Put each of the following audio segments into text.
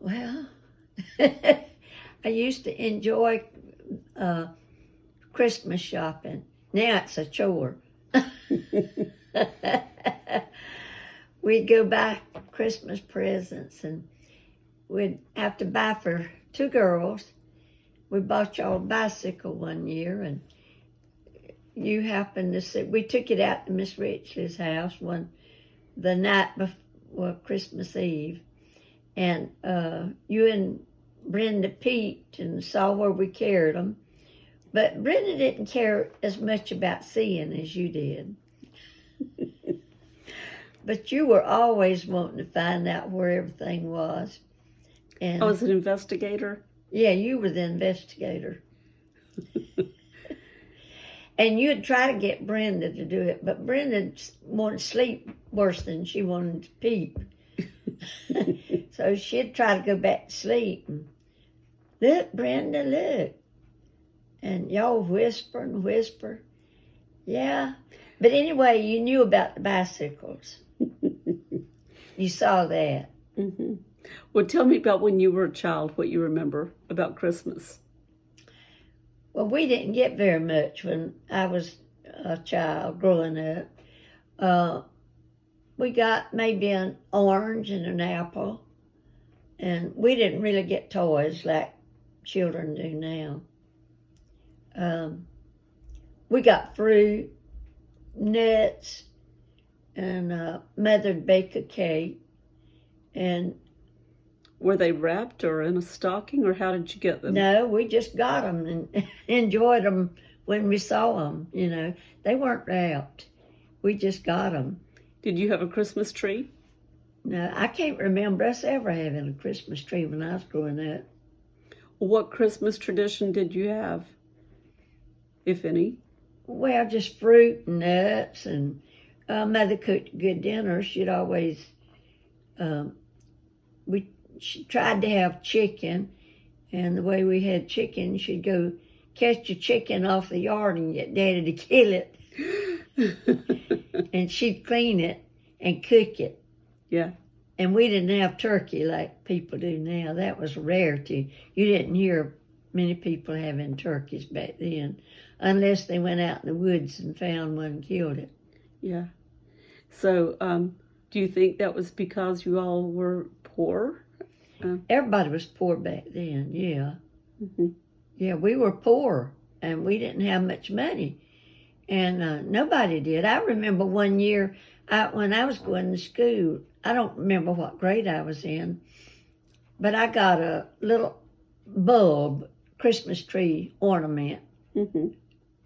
Well, I used to enjoy Christmas shopping. Now it's a chore. We'd go buy Christmas presents, and we'd have to buy for two girls. We bought y'all a bicycle one year, and you happened to see. We took it out to Miss Richley's house the night before Christmas Eve, and you and Brenda peeked and saw where we carried them. But Brenda didn't care as much about seeing as you did. But you were always wanting to find out where everything was. And I was an investigator. Yeah, you were the investigator. And you'd try to get Brenda to do it, but Brenda wanted to sleep worse than she wanted to peep. So she'd try to go back to sleep. And, look, Brenda, look. And y'all whisper and whisper. Yeah. But anyway, you knew about the bicycles. You saw that. Mm-hmm. Well, tell me about when you were a child, what you remember about Christmas. Well, we didn't get very much when I was a child growing up. We got maybe an orange and an apple, and we didn't really get toys like children do now. We got fruit, nuts, and Mother'd bake a cake. And were they wrapped or in a stocking, or how did you get them? No, we just got them and enjoyed them when we saw them, you know. They weren't wrapped. We just got them. Did you have a Christmas tree? No, I can't remember us ever having a Christmas tree when I was growing up. What Christmas tradition did you have, if any? Well, just fruit and nuts, and Mother cooked a good dinner. She'd always, she tried to have chicken, and the way we had chicken, she'd go catch a chicken off the yard and get Daddy to kill it. And she'd clean it and cook it. Yeah. And we didn't have turkey like people do now. That was a rarity. You didn't hear many people having turkeys back then, unless they went out in the woods and found one and killed it. Yeah. So, do you think that was because you all were poor? Everybody was poor back then, yeah. Mm-hmm. Yeah, we were poor, and we didn't have much money. And nobody did. I remember one year when I was going to school, I don't remember what grade I was in, but I got a little bulb, Christmas tree ornament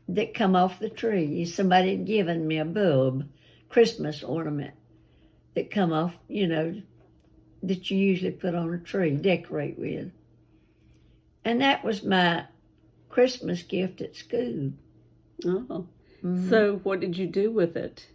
that come off the tree. Somebody had given me a bulb, Christmas ornament that come off, you know, that you usually put on a tree, decorate with. And that was my Christmas gift at school. Oh. Mm-hmm. So what did you do with it?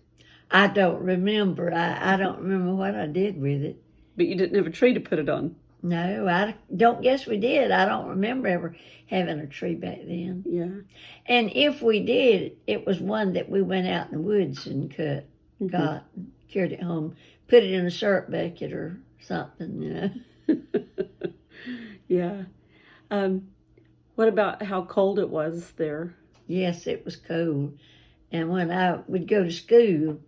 I don't remember. I don't remember what I did with it. But you didn't have a tree to put it on? No, I don't guess we did. I don't remember ever having a tree back then. Yeah. And if we did, it was one that we went out in the woods and cut, got, carried it home, put it in a syrup bucket or something, you know. Yeah. What about how cold it was there? Yes, it was cold. And when I would go to school,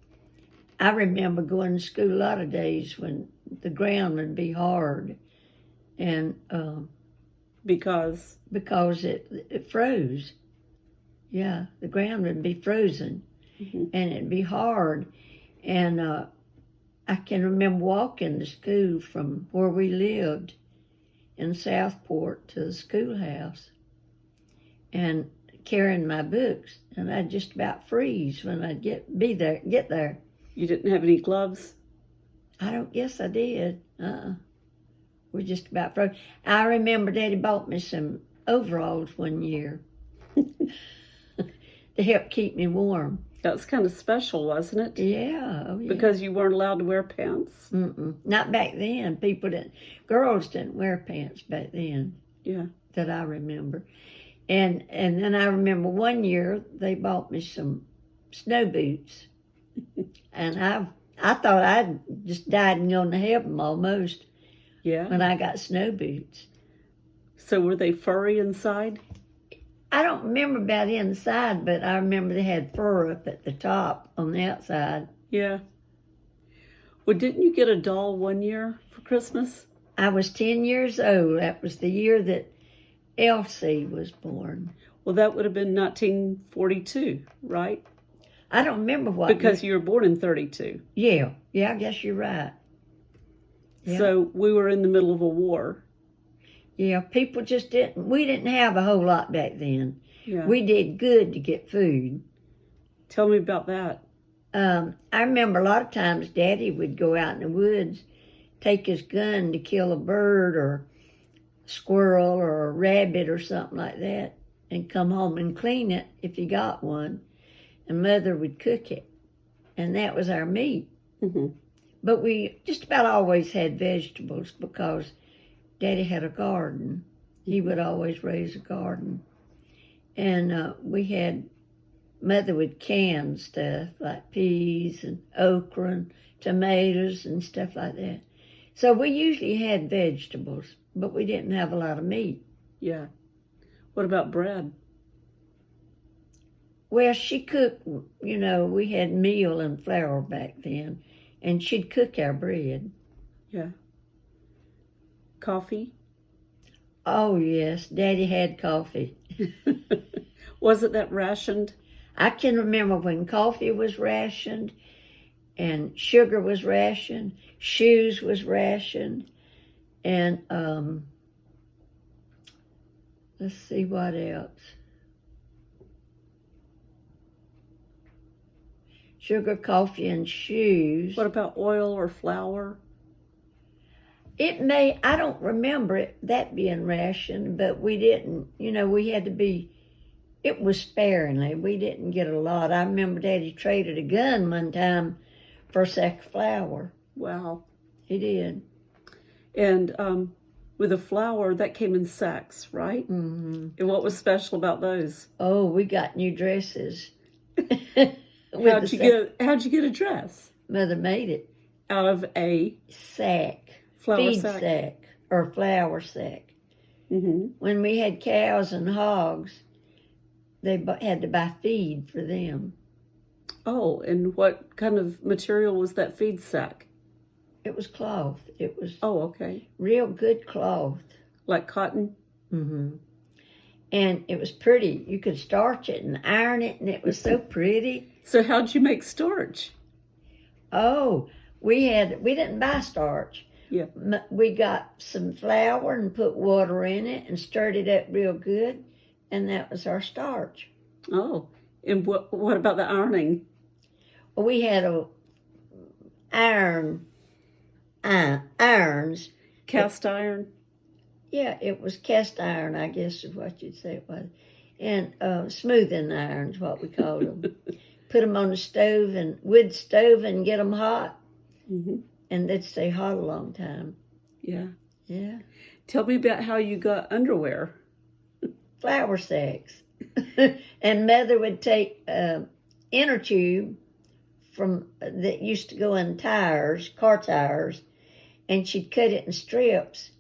I remember going to school a lot of days when the ground would be hard. And because it froze. Yeah, the ground would be frozen, and it'd be hard. And I can remember walking to school from where we lived in Southport to the schoolhouse, and carrying my books, and I'd just about freeze when I'd get there. You didn't have any gloves? I don't guess I did. We just about froze. I remember Daddy bought me some overalls one year to help keep me warm. That was kind of special, wasn't it? Yeah, oh yeah. Because you weren't allowed to wear pants? Not back then. Girls didn't wear pants back then. Yeah. That I remember. And then I remember one year they bought me some snow boots. And I thought I'd just died and gone to heaven almost. Yeah. when I got snow boots. So were they furry inside? I don't remember about inside, but I remember they had fur up at the top on the outside. Yeah. Well, didn't you get a doll one year for Christmas? I was 10 years old. That was the year that Elsie was born. Well, that would have been 1942, right? I don't remember what. Because you were born in 32. Yeah, I guess you're right. Yeah. So we were in the middle of a war. Yeah, people just we didn't have a whole lot back then. Yeah. We did good to get food. Tell me about that. I remember a lot of times Daddy would go out in the woods, take his gun to kill a bird or a squirrel or a rabbit or something like that, and come home and clean it if he got one, and Mother would cook it, and that was our meat. Mm-hmm. But we just about always had vegetables because Daddy had a garden. He would always raise a garden. And Mother would can stuff like peas and okra and tomatoes and stuff like that. So we usually had vegetables, but we didn't have a lot of meat. Yeah. What about bread? Well, she cooked, we had meal and flour back then, and she'd cook our bread. Yeah. Coffee? Oh, yes, Daddy had coffee. Wasn't that rationed? I can remember when coffee was rationed and sugar was rationed, shoes was rationed, and let's see what else. Sugar, coffee, and shoes. What about oil or flour? I don't remember that being rationed, but we didn't, we had to be, it was sparingly. We didn't get a lot. I remember Daddy traded a gun one time for a sack of flour. Wow. He did. And with the flour, that came in sacks, right? Mm-hmm. And what was special about those? Oh, we got new dresses. How'd you get a dress? Mother made it. Out of a sack. Flour feed sack. Or flour sack. Mm-hmm. When we had cows and hogs, they had to buy feed for them. Oh, and what kind of material was that feed sack? It was cloth. It was okay. Real good cloth. Like cotton? Mm-hmm. And it was pretty. You could starch it and iron it, and it was so pretty. So how'd you make starch? Oh, we didn't buy starch. Yeah. We got some flour and put water in it and stirred it up real good, and that was our starch. Oh, and what about the ironing? Well, we had irons. Cast iron? Yeah, it was cast iron, I guess is what you'd say it was. And smoothing irons, what we called them. Put them on the stove and wood stove and get them hot. Mm-hmm. And they'd stay hot a long time. Yeah. Yeah. Tell me about how you got underwear. Flour sacks. And Mother would take inner tube that used to go in car tires, and she'd cut it in strips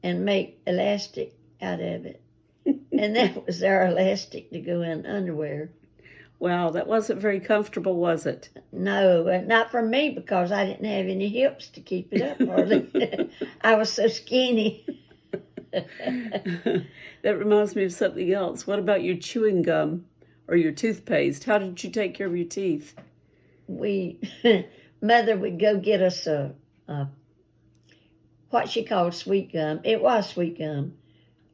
and make elastic out of it. And that was our elastic to go in underwear. Wow, that wasn't very comfortable, was it? No, not for me because I didn't have any hips to keep it up hardly. I was so skinny. That reminds me of something else. What about your chewing gum or your toothpaste? How did you take care of your teeth? Mother would go get us what she called sweet gum. It was sweet gum.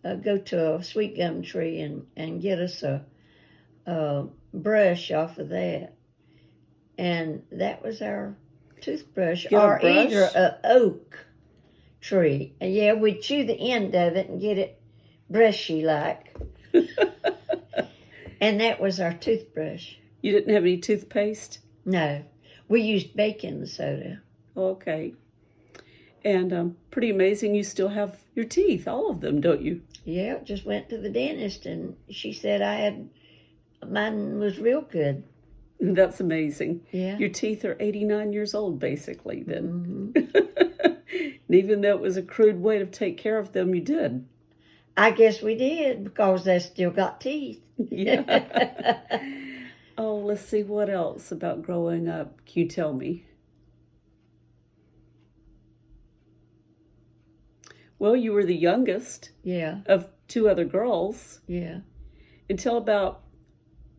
Go to a sweet gum tree and get us a brush off of that. And that was our toothbrush. Or either an oak tree. Yeah, we'd chew the end of it and get it brushy like. And that was our toothbrush. You didn't have any toothpaste? No. We used baking soda. Okay. And pretty amazing you still have your teeth, all of them, don't you? Yeah, just went to the dentist and she said mine was real good. That's amazing. Yeah. Your teeth are 89 years old, basically, then. Mm-hmm. And even though it was a crude way to take care of them, you did. I guess we did because they still got teeth. Yeah. Oh, let's see what else about growing up. Can you tell me? Well, you were the youngest Yeah, of two other girls. yeah. And tell about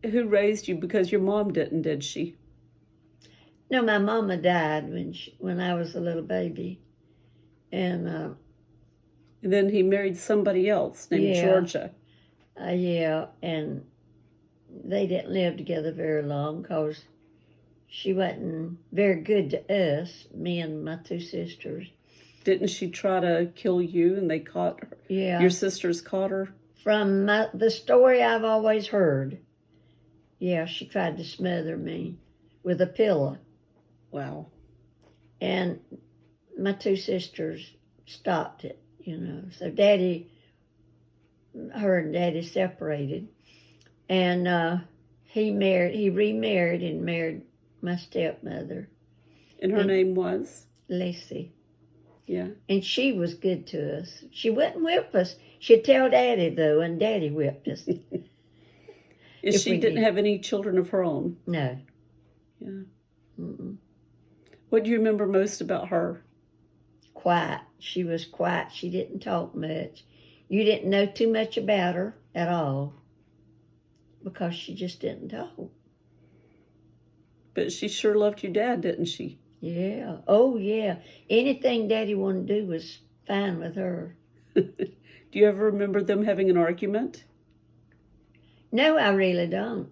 who raised you, because your mom didn't, did she? No, my mama died when I was a little baby, and And then he married somebody else named yeah, Georgia. yeah, and they didn't live together very long because she wasn't very good to us, me and my two sisters. Didn't she try to kill you and they caught her? Yeah, Your sisters caught her? from the story I've always heard, yeah, she tried to smother me with a pillow. Wow. And my two sisters stopped it, So her and Daddy separated. And he remarried and married my stepmother. And her name was? Lacey. Yeah. And she was good to us. She wouldn't whip us. She'd tell Daddy, though, and Daddy whipped us. And she didn't have any children of her own? No. Yeah. Mm-mm. What do you remember most about her? Quiet. She was quiet. She didn't talk much. You didn't know too much about her at all because she just didn't talk. But she sure loved your dad, didn't she? Yeah. Oh, yeah. Anything Daddy wanted to do was fine with her. Do you ever remember them having an argument? No, I really don't.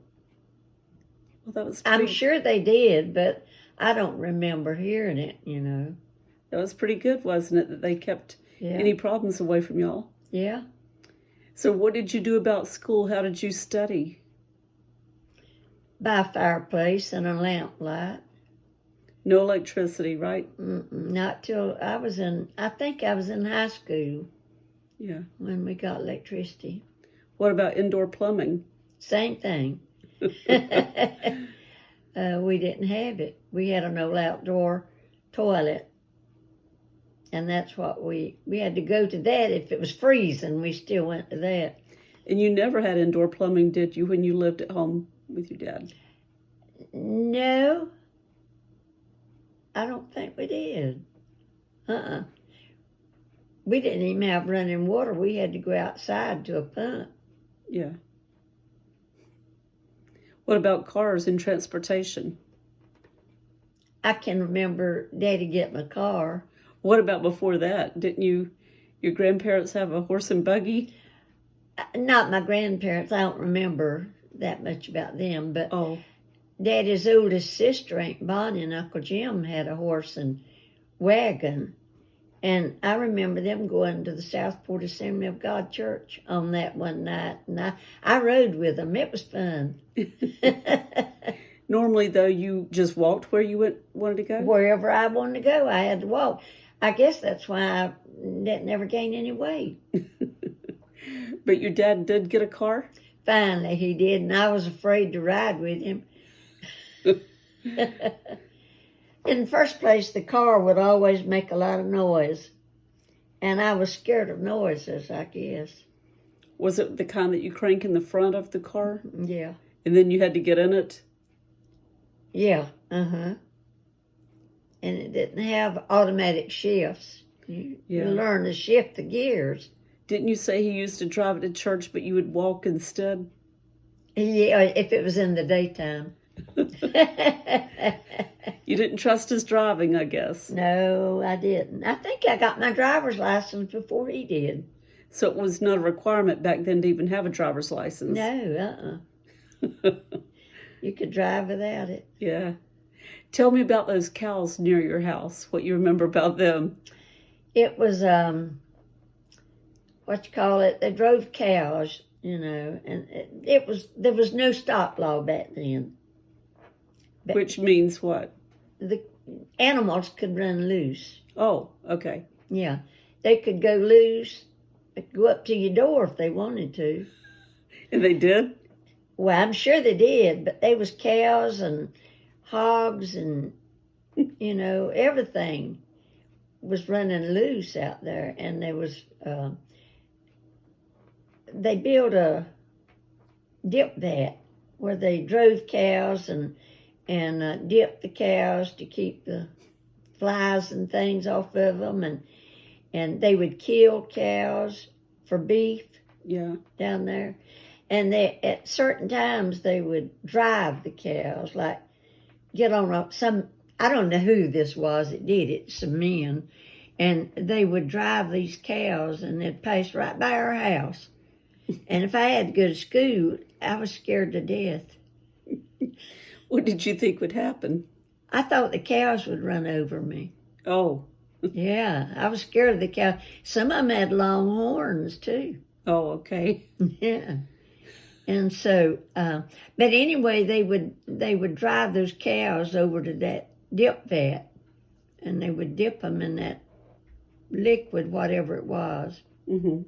Well, that was I'm sure they did, but I don't remember hearing it, That was pretty good, wasn't it, that they kept any problems away from y'all? Yeah. So what did you do about school? How did you study? By a fireplace and a lamplight. No electricity, right? Not till I think I was in high school. Yeah. When we got electricity. What about indoor plumbing? Same thing. We didn't have it. We had an old outdoor toilet. And that's what we had to go to that. If it was freezing, we still went to that. And you never had indoor plumbing, did you, when you lived at home with your dad? No. I don't think we did. We didn't even have running water. We had to go outside to a pump. Yeah. What about cars and transportation? I can remember Daddy getting a car. What about before that? Didn't your grandparents have a horse and buggy? Not my grandparents. I don't remember that much about them. But Oh. Daddy's oldest sister, Aunt Bonnie, and Uncle Jim had a horse and wagon. And I remember them going to the Southport Assembly of God Church on that one night. And I rode with them. It was fun. Normally, though, you just walked where you wanted to go? Wherever I wanted to go, I had to walk. I guess that's why I didn't ever gain any weight. But your dad did get a car? Finally, he did, and I was afraid to ride with him. In the first place, the car would always make a lot of noise, and I was scared of noises, I guess. Was it the kind that you crank in the front of the car? Yeah. And then you had to get in it? Yeah, And it didn't have automatic shifts. You learn to shift the gears. Didn't you say he used to drive it to church, but you would walk instead? Yeah, if it was in the daytime. You didn't trust his driving, I guess. No, I didn't. I think I got my driver's license before he did. So it was not a requirement back then to even have a driver's license? No, You could drive without it. Yeah. Tell me about those cows near your house, what you remember about them. It was, they drove cows, and there was no stop law back then. But which means what? the animals could run loose. Oh, okay. Yeah. They could go loose, go up to your door if they wanted to. And they did? Well, I'm sure they did, but they was cows and hogs and, everything. was running loose out there, and there was they built a dip vat where they drove cows and dipped the cows to keep the flies and things off of them, and they would kill cows for beef Yeah. down there. And they, at certain times, they would drive the cows, like get on some, I don't know who this was that did it, some men, and they would drive these cows and they'd pass right by our house. And if I had to go to school, I was scared to death. What did you think would happen? I thought the cows would run over me. Oh. Yeah, I was scared of the cows. Some of them had long horns, too. Oh, okay. Yeah. And so, but anyway, they would drive those cows over to that dip vat, and they would dip them in that liquid, whatever it was. Mm-hmm.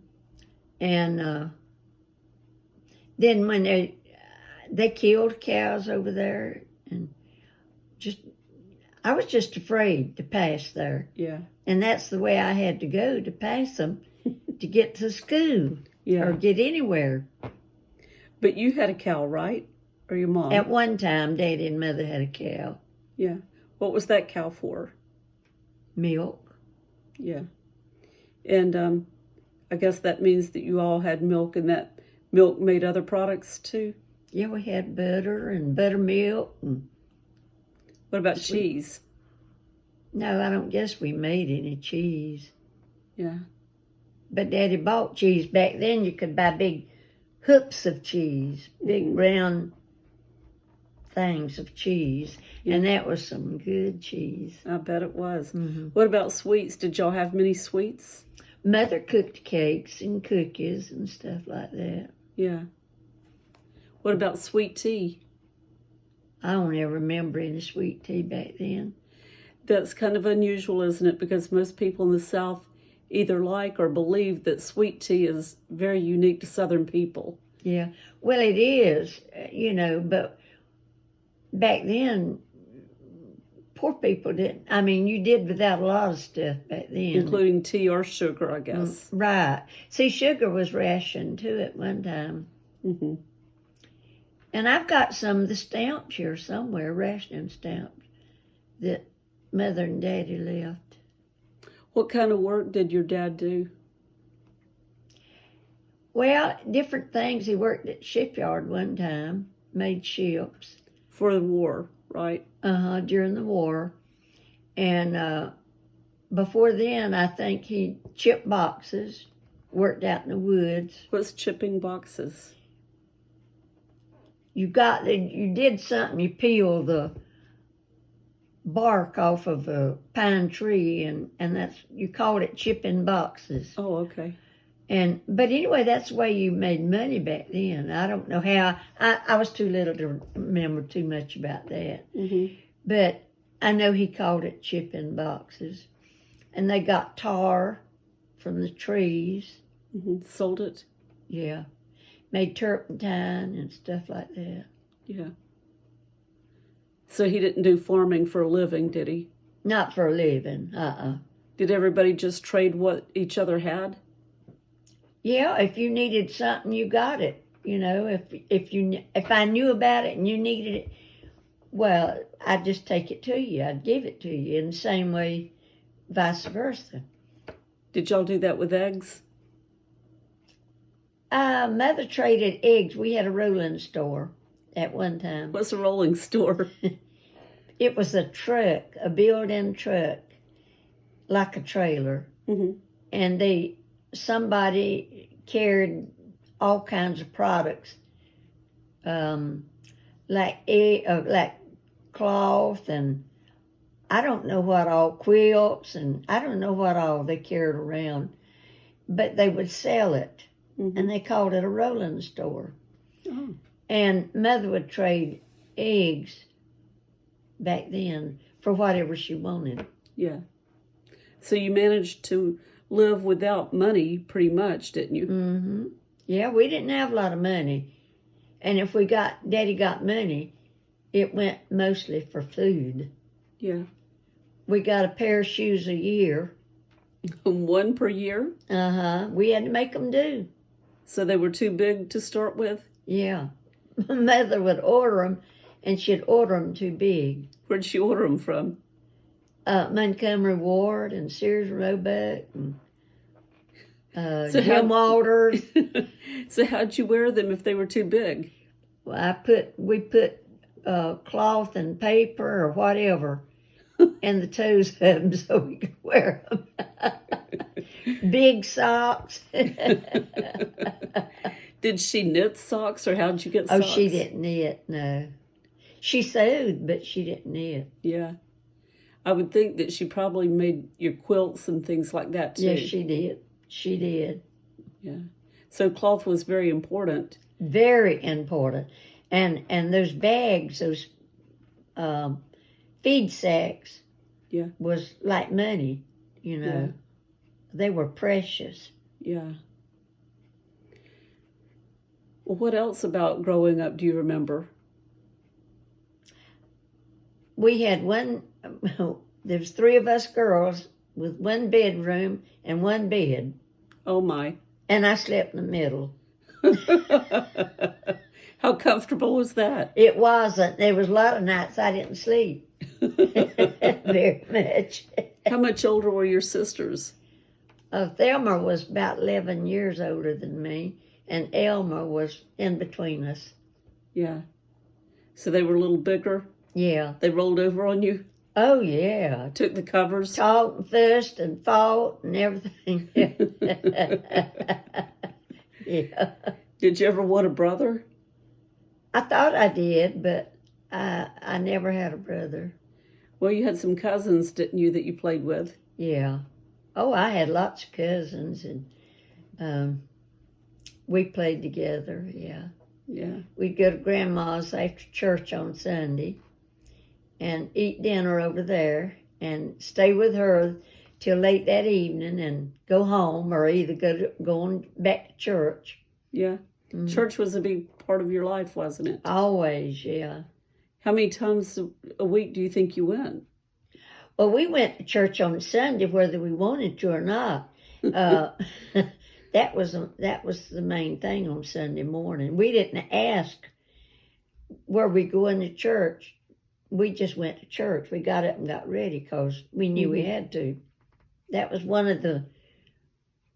And then when they killed cows over there, and I was just afraid to pass there. Yeah. And that's the way I had to go to pass them to get to school Yeah. or get anywhere. But you had a cow, right? Or your mom? At one time, Daddy and Mother had a cow. Yeah. What was that cow for? Milk. Yeah. And I guess that means that you all had milk, and that milk made other products too? Yeah, we had butter and buttermilk. And What about cheese? no, I don't guess we made any cheese. Yeah. But Daddy bought cheese. Back then, you could buy big hoops of cheese, big round things of cheese. Yeah. And that was some good cheese. I bet it was. Mm-hmm. What about sweets? Did y'all have many sweets? Mother cooked cakes and cookies and stuff like that. Yeah. What about sweet tea? I don't ever remember any sweet tea back then. That's kind of unusual, isn't it? Because most people in the South either like or believe that sweet tea is very unique to Southern people. Yeah, well, it is, but back then, poor people didn't. I mean, you did without a lot of stuff back then. Including tea or sugar, I guess. Right. See, sugar was rationed too at one time. Mm-hmm. And I've got some of the stamps here somewhere, ration stamps, that Mother and Daddy left. What kind of work did your dad do? Well, different things. He worked at shipyard one time, made ships. For the war, right? During the war. And before then, I think he chipped boxes, worked out in the woods. What's chipping boxes? You did something, you peel the bark off of a pine tree, and you called it chipping boxes. Oh, okay. But anyway, that's the way you made money back then. I don't know how. I was too little to remember too much about that. Mm-hmm. But I know he called it chipping boxes. And they got tar from the trees. Mm-hmm. Sold it? Yeah. Made turpentine and stuff like that. Yeah. So he didn't do farming for a living, did he? Not for a living. Did everybody just trade what each other had? Yeah, if you needed something, you got it. If I knew about it and you needed it, well, I'd just take it to you. I'd give it to you. In the same way, vice versa. Did y'all do that with eggs? Mother traded eggs. We had a rolling store at one time. What's a rolling store? It was a truck, a built-in truck, like a trailer. Mm-hmm. And somebody carried all kinds of products, like cloth, and I don't know what all, quilts, and I don't know what all they carried around, but they would sell it, Mm-hmm. and they called it a rolling store. Oh. And Mother would trade eggs back then for whatever she wanted. Yeah. So you managed to live without money pretty much, didn't you? Mm-hmm. Yeah, we didn't have a lot of money. And if Daddy got money, it went mostly for food. Yeah. We got a pair of shoes a year, One per year? We had to make them do. So they were too big to start with? Yeah. My mother would order them, and she'd order them too big. Where'd she order them from? Montgomery Ward and Sears Roebuck and So Jim Walters. So how'd you wear them if they were too big? Well, we put cloth and paper or whatever in the toes of them so we could wear them. Big socks. Did she knit socks, or how'd you get Oh, socks? she didn't knit, no. She sewed, but she didn't knit. Yeah. I would think that she probably made your quilts and things like that, too. Yes, she did. She did. Yeah. So cloth was very important. Very important. And those bags, those feed sacks, Yeah. was like money, you know. Yeah. They were precious. Yeah. Well, what else about growing up do you remember? We had there was 3 of us girls with one bedroom and one bed. Oh, my. And I slept in the middle. How comfortable was that? It wasn't. There was a lot of nights I didn't sleep very much. How much older were your sisters? Thelma was about 11 years older than me, and Elma was in between us. Yeah. So they were a little bigger? Yeah. They rolled over on you? Oh, yeah. Took the covers? Talked and fussed and fought and everything. Yeah. Did you ever want a brother? I thought I did, but I never had a brother. Well, you had some cousins, didn't you, that you played with? Yeah. Oh, I had lots of cousins, and we played together, yeah. Yeah. We'd go to Grandma's after church on Sunday and eat dinner over there and stay with her till late that evening and go home or either going back to church. Yeah. Mm-hmm. Church was a big part of your life, wasn't it? Always, yeah. How many times a week do you think you went? Well, we went to church on Sunday whether we wanted to or not. That was the main thing on Sunday morning. We didn't ask were we going to church. We just went to church. We got up and got ready because we knew we had to. That was one of the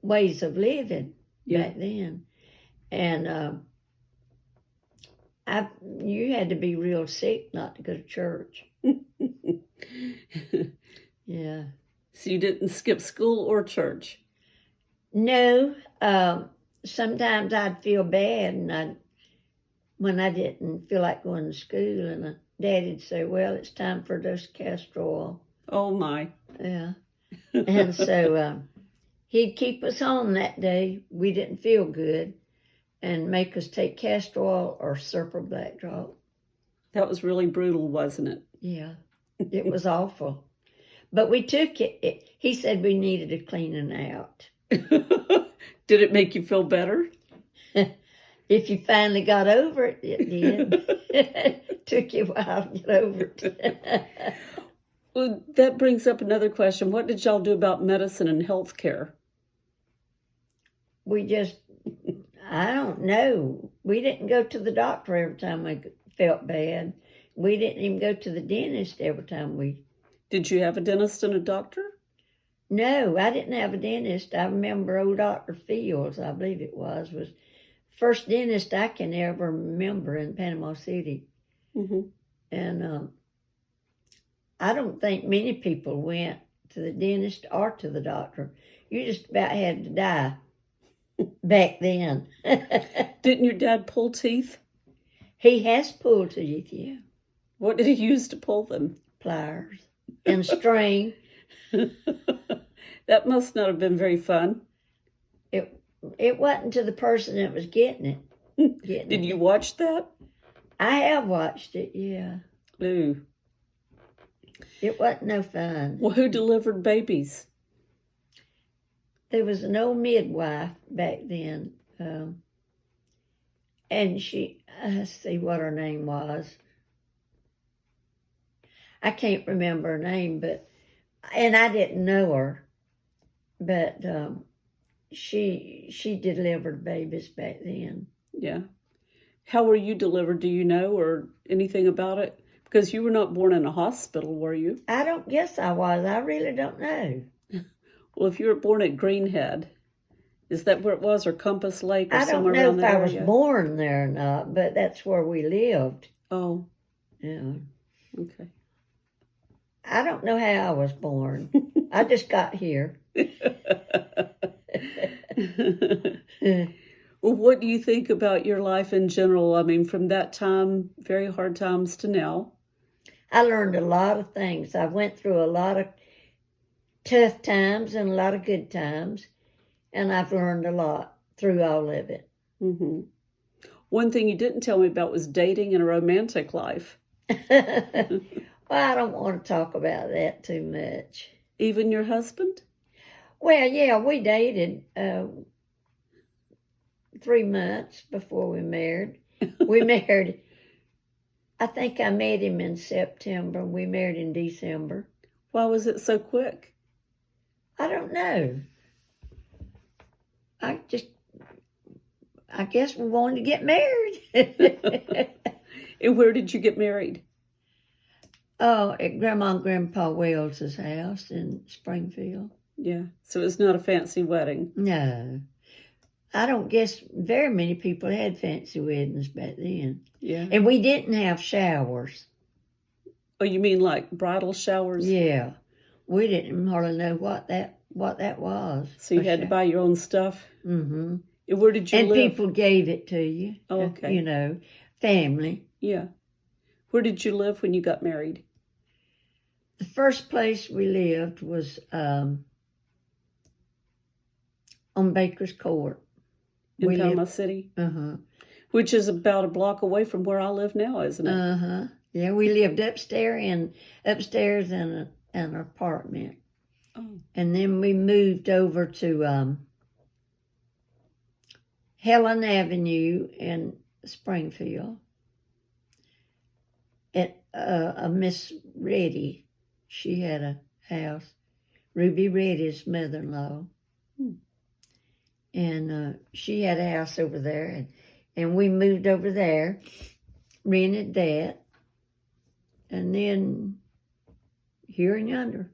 ways of living back then. And you had to be real sick not to go to church. Yeah. So you didn't skip school or church? No. Sometimes I'd feel bad and when I didn't feel like going to school, and Daddy'd say, well, it's time for dose castor oil. Oh, my. Yeah. And so he'd keep us home that day. We didn't feel good and make us take castor oil or Serpent Black Drop. That was really brutal, wasn't it? Yeah. It was awful. But we took it. He said we needed a cleaning out. Did it make you feel better? If you finally got over it, it did. It took you a while to get over it. Well, that brings up another question. What did y'all do about medicine and health care? I don't know. We didn't go to the doctor every time we felt bad. We didn't even go to the dentist every time we... Did you have a dentist and a doctor? No, I didn't have a dentist. I remember old Dr. Fields, I believe it was first dentist I can ever remember in Panama City. Mm-hmm. And I don't think many people went to the dentist or to the doctor. You just about had to die back then. Didn't your dad pull teeth? He has pulled teeth, yeah. What did he use to pull them? Pliers and string. That must not have been very fun. It wasn't to the person that was getting it. Did you watch that? I have watched it, yeah. Ooh. It wasn't no fun. Well, who delivered babies? There was an old midwife back then, and let's see what her name was. I can't remember her name, and I didn't know her. but she delivered babies back then. Yeah. How were you delivered? Do you know or anything about it? Because you were not born in a hospital, were you? I don't guess I was. I really don't know. Well, if you were born at Greenhead, is that where it was, or Compass Lake, or I don't somewhere know around if that I was area? born there or not, but that's where we lived. Oh, Yeah. okay. I don't know how I was born. I just got here. Well, what do you think about your life in general? I mean, from that time, very hard times, to now. I learned a lot of things. I went through a lot of tough times and a lot of good times, and I've learned a lot through all of it. Hmm. One thing you didn't tell me about was dating and a romantic life. Well, I don't want to talk about that too much. Even your husband? Well, yeah, we dated 3 months before we married. We married, I think I met him in September. We married in December. Why was it so quick? I don't know. I guess we wanted to get married. And where did you get married? Oh, at Grandma and Grandpa Wells's house in Springfield. Yeah, so it's not a fancy wedding. No. I don't guess very many people had fancy weddings back then. Yeah. And we didn't have showers. Oh, you mean like bridal showers? Yeah. We didn't hardly know what that was. So you had to buy your own stuff? Mm-hmm. And where did you And live? people gave it to you. Oh, okay. You know, family. Yeah. Where did you live when you got married? The first place we lived was on Baker's Court. In Panama City? Uh-huh. Which is about a block away from where I live now, isn't it? Uh-huh. Yeah, we lived upstairs in an apartment. Oh. And then we moved over to Helen Avenue in Springfield. At a Miss Reddy, she had a house. Ruby Reddy's mother-in-law. And she had a house over there. And we moved over there, rented that. And then here and yonder.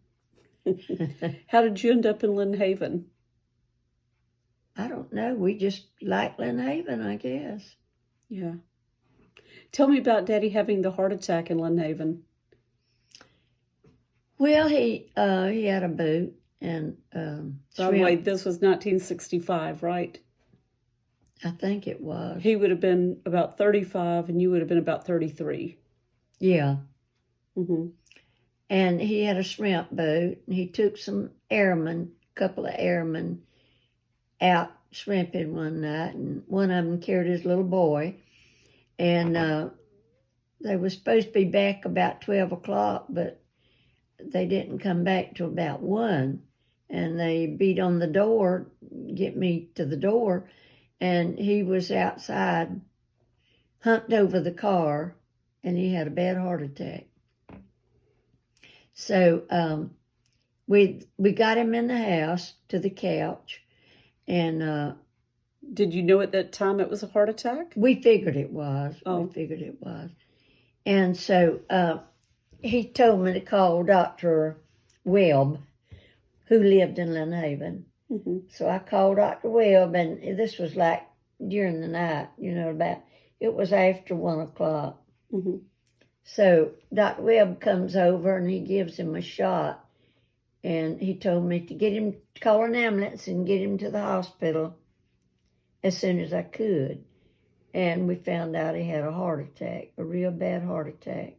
How did you end up in Lynn Haven? I don't know. We just like Lynn Haven, I guess. Yeah. Tell me about Daddy having the heart attack in Lynn Haven. Well, he had a boot and By the way, this was 1965, right? I think it was. He would have been about 35 and you would have been about 33. Yeah. Mm-hmm. And he had a shrimp boat, and he took some couple of airmen out shrimping one night, and one of them carried his little boy, and they were supposed to be back about 12 o'clock, but they didn't come back till about 1, and they beat on the door, get me to the door, and he was outside, humped over the car, and he had a bad heart attack. So we got him in the house to the couch, and did you know at that time it was a heart attack? We figured it was. Oh. We figured it was. And so he told me to call Dr. Webb, who lived in Lynn Haven. Mm-hmm. So I called Dr. Webb, and this was like during the night, it was after 1 o'clock. Mm-hmm. So Dr. Webb comes over and he gives him a shot. And he told me to call an ambulance and get him to the hospital as soon as I could. And we found out he had a heart attack, a real bad heart attack.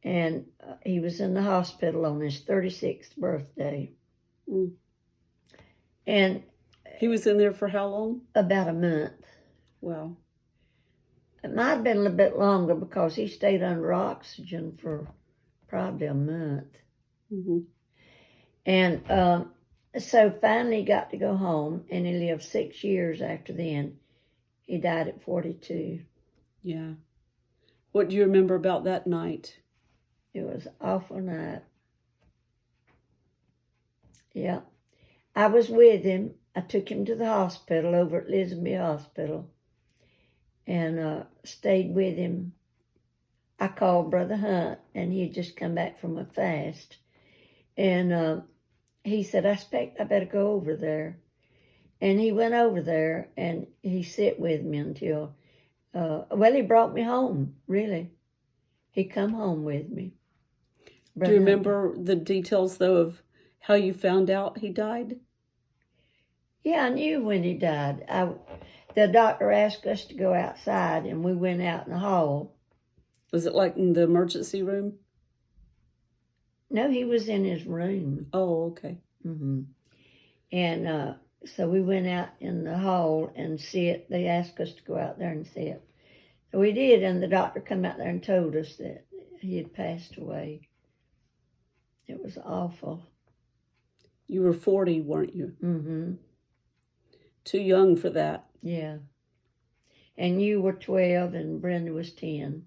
And he was in the hospital on his 36th birthday. Mm. And he was in there for how long? About a month. Wow. It might have been a little bit longer because he stayed under oxygen for probably a month. Mm-hmm. And so finally he got to go home, and he lived 6 years after then. He died at 42. Yeah. What do you remember about that night? It was an awful night. Yeah. I was with him. I took him to the hospital over at Lisbon Hospital and stayed with him. I called Brother Hunt, and he had just come back from a fast. And he said, I expect I better go over there. And he went over there, and he sat with me until, he brought me home, really. He come home with me. Do you remember the details, though, of how you found out he died? Yeah, I knew when he died. The doctor asked us to go outside, and we went out in the hall. Was it like in the emergency room? No, he was in his room. Oh, okay. Mm-hmm. And so we went out in the hall and see it. They asked us to go out there and see it. So we did, and the doctor come out there and told us that he had passed away. It was awful. You were 40, weren't you? Mm-hmm. Too young for that. Yeah. And you were 12 and Brenda was 10.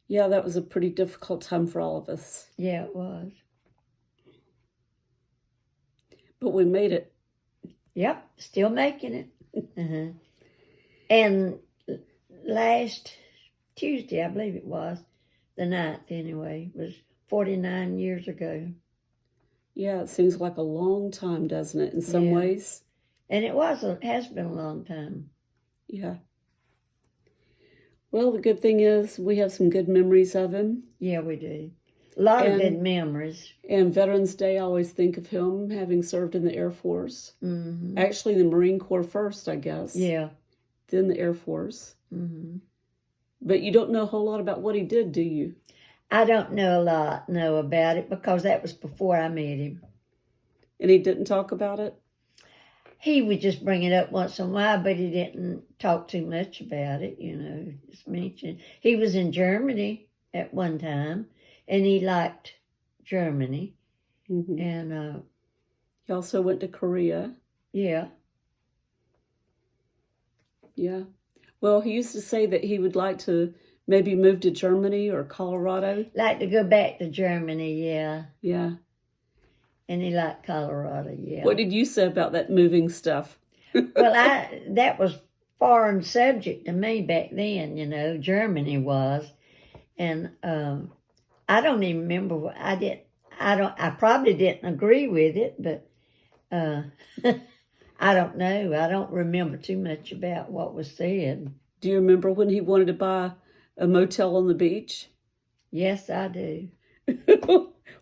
Yeah, that was a pretty difficult time for all of us. Yeah, it was. But we made it. Yep, still making it. Uh-huh. And last Tuesday, I believe it was, the 9th anyway, was 49 years ago. Yeah, it seems like a long time, doesn't it, in some ways? And it has been a long time. Yeah. Well, the good thing is we have some good memories of him. Yeah, we do. A lot of good memories. And Veterans Day, I always think of him having served in the Air Force. Mm-hmm. Actually, the Marine Corps first, I guess. Yeah. Then the Air Force. Mm-hmm. But you don't know a whole lot about what he did, do you? I don't know a lot, about it because that was before I met him. And he didn't talk about it? He would just bring it up once in a while, but he didn't talk too much about it, just mention. He was in Germany at one time, and he liked Germany. Mm-hmm. And he also went to Korea. Yeah. Yeah. Well, he used to say that he would like to maybe move to Germany or Colorado. Like to go back to Germany, yeah. Yeah. And he liked Colorado, yeah. What did you say about that moving stuff? Well, that was foreign subject to me back then, Germany was. And I don't even remember what I probably didn't agree with it, but I don't know. I don't remember too much about what was said. Do you remember when he wanted to buy a motel on the beach? Yes, I do.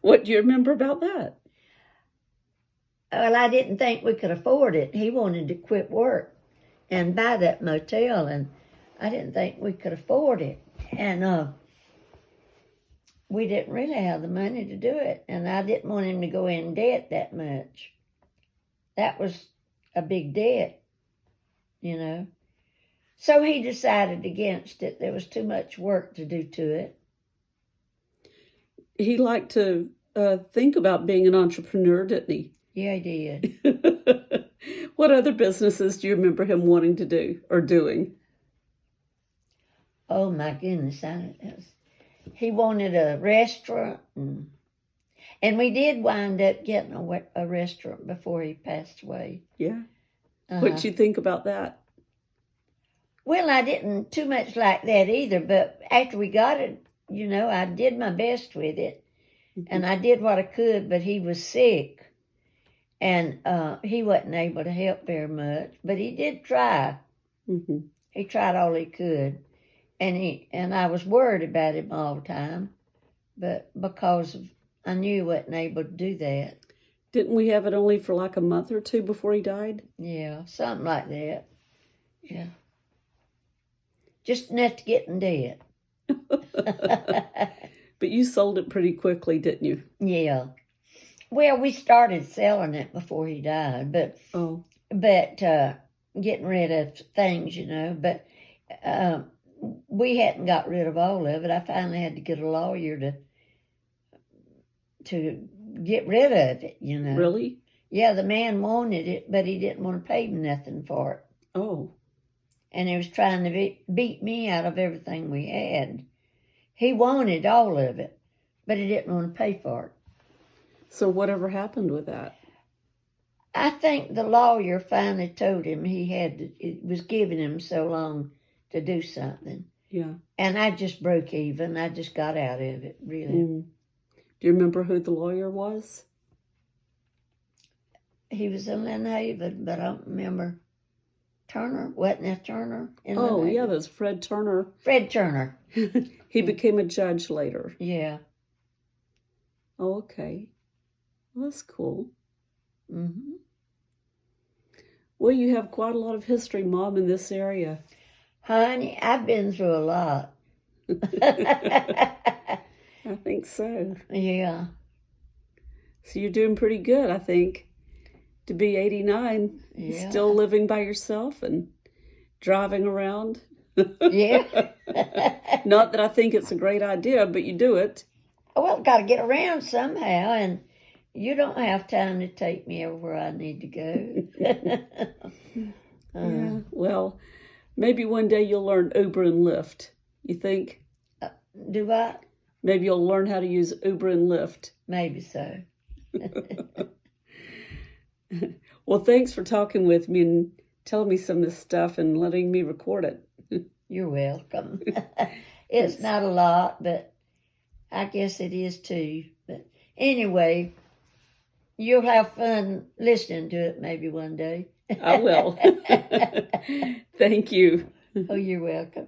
What do you remember about that? Well, I didn't think we could afford it. He wanted to quit work and buy that motel, and I didn't think we could afford it. And we didn't really have the money to do it, and I didn't want him to go in debt that much. That was a big debt, So he decided against it. There was too much work to do to it. He liked to think about being an entrepreneur, didn't he? Yeah, he did. What other businesses do you remember him wanting to do or doing? Oh, my goodness. He wanted a restaurant, and we did wind up getting a restaurant before he passed away. Yeah. What'd you think about that? Well, I didn't too much like that either, but after we got it, I did my best with it, and I did what I could, but he was sick, and he wasn't able to help very much, but he did try. Mm-hmm. He tried all he could, and I was worried about him all the time, but because I knew he wasn't able to do that. Didn't we have it only for like a month or two before he died? Yeah, something like that. Yeah. Just enough to get in debt. But you sold it pretty quickly, didn't you? Yeah. Well, we started selling it before he died, but getting rid of things, but we hadn't got rid of all of it. I finally had to get a lawyer to get rid of it, Really? Yeah, the man wanted it, but he didn't want to pay me nothing for it. Oh. And he was trying to beat me out of everything we had. He wanted all of it, but he didn't want to pay for it. So whatever happened with that? I think the lawyer finally told him it was giving him so long to do something. Yeah. And I just broke even. I just got out of it, really. Mm. Do you remember who the lawyer was? He was in Lynn Haven, but I don't remember. Turner? Wasn't that Turner? Oh, yeah, that's Fred Turner. Fred Turner. He became a judge later. Yeah. Oh, okay. Well, that's cool. Mm-hmm. Well, you have quite a lot of history, Mom, in this area. Honey, I've been through a lot. I think so. Yeah. So you're doing pretty good, I think, to be 89, Yeah. still living by yourself and driving around. Yeah. Not that I think it's a great idea, but you do it. Well, got to get around somehow, and you don't have time to take me everywhere I need to go. Yeah, well, maybe one day you'll learn Uber and Lyft. You think? Do I? Maybe you'll learn how to use Uber and Lyft. Maybe so. Well, thanks for talking with me and telling me some of this stuff and letting me record it. You're welcome. It's not a lot, but I guess it is too. But anyway, you'll have fun listening to it maybe one day. I will. Thank you. Oh, you're welcome.